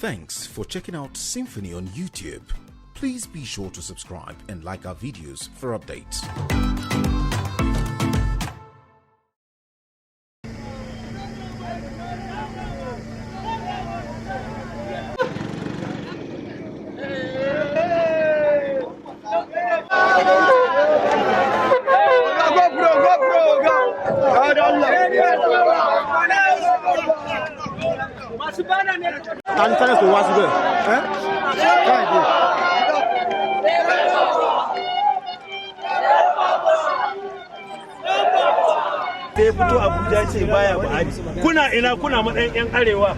Thanks for checking out Symphony on YouTube. Please be sure to subscribe and like our videos for updates. fito Abuja ce baya Buhari. Kuna ina kuna matsayin yan arewa.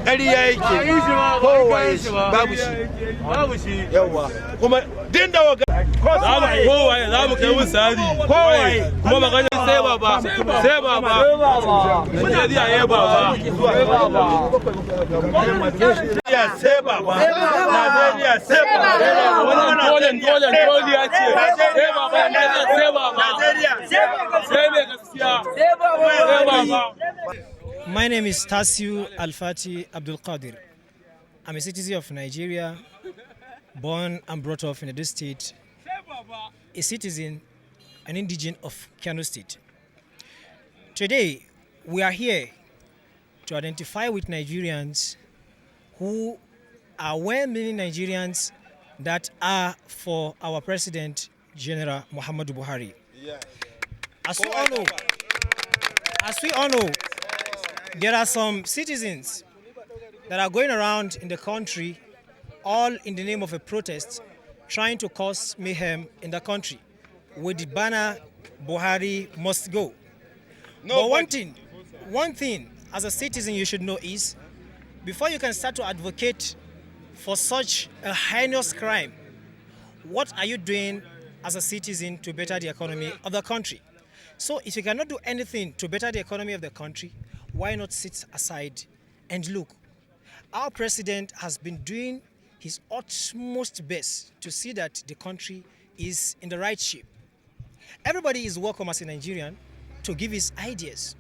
ƙarya yake kowaye babu shi yawa kuma din da waga kowaye za mu kai musu hari kowaye kuma maganar sai baba Najeriya ya baba Najeriya sai baba Najeriya sai baba wannan dole ya ce sai baba Najeriya sai mai gaskiya sai baba. My name is Tasiu Alfati Abdul Qadir. I'm a citizen of Nigeria, born and brought up in Edo State, a citizen, an indigene of Kano State. Today, we are here to identify with Nigerians who are well-meaning Nigerians that are for our President, General Muhammadu Buhari. As we all know, there are some citizens that are going around in the country, all in the name of a protest, trying to cause mayhem in the country with the banner, Buhari must go. But one thing as a citizen you should know is, before you can start to advocate for such a heinous crime, what are you doing as a citizen to better the economy of the country? So if you cannot do anything to better the economy of the country, why not sit aside and look? Our president has been doing his utmost best to see that the country is in the right shape. Everybody is welcome as a Nigerian to give his ideas.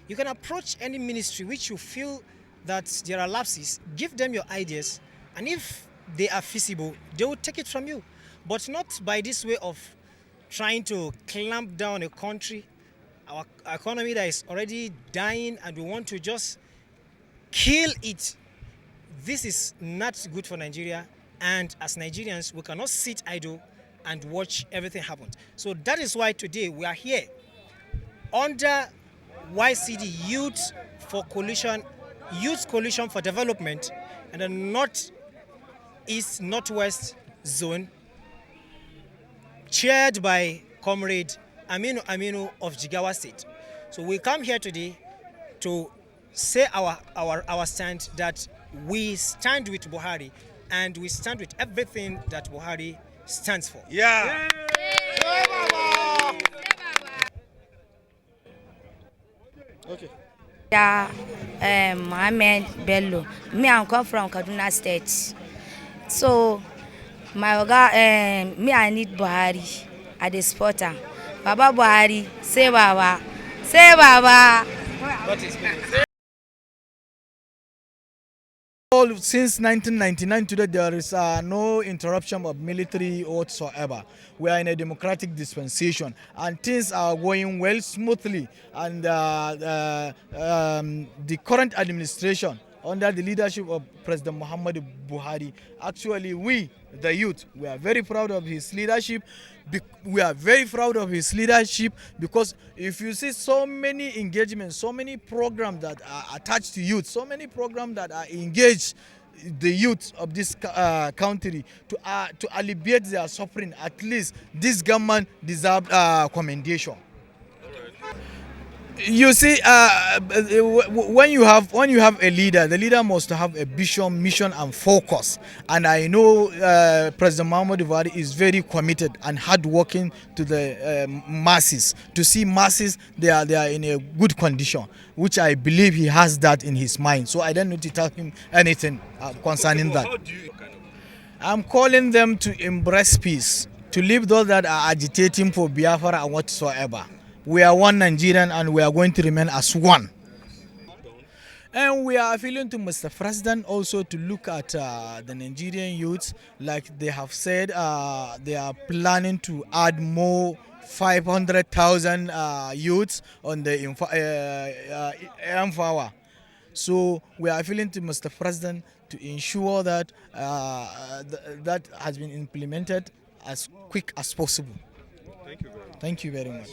You can approach any ministry which you feel that there are lapses, give them your ideas, and if they are feasible, they will take it from you. But not by this way of trying to clamp down a country, our economy that is already dying, and we want to just kill it. This is not good for Nigeria, and as Nigerians, we cannot sit idle and watch everything happen. So that is why today we are here under YCD, Youth Coalition for Development, and the Northeast Northwest Zone, chaired by Comrade Aminu of Jigawa State. So we come here today to say our stand, that we stand with Buhari and we stand with everything that Buhari stands for. Yeah. Okay. Yeah, Mohammed Bello. Me, I come from Kaduna State. So my oga, me, I need Buhari at the spotter. Baba Buhari, say Baba, say Baba. Since 1999 today, there is no interruption of military whatsoever. We are in a democratic dispensation, and things are going well smoothly. And the current administration, under the leadership of President Muhammadu Buhari, actually we, the youth, we are very proud of his leadership. We are very proud of his leadership because if you see so many engagements, so many programs that are attached to youth, so many programs that are engaged the youth of this country to alleviate their suffering, at least this government deserves commendation. You see, when you have a leader, the leader must have a vision, mission, and focus. And I know President Muhammadu Buhari is very committed and hardworking to the masses. To see masses, they are in a good condition, which I believe he has that in his mind. So I don't need to tell him anything concerning that. I'm calling them to embrace peace, to leave those that are agitating for Biafra and whatsoever. We are one Nigerian and we are going to remain as one. And we are appealing to Mr. President also to look at the Nigerian youths. Like they have said, they are planning to add more 500,000 youths on the Empower. So we are appealing to Mr. President to ensure that that has been implemented as quick as possible. Thank you very much.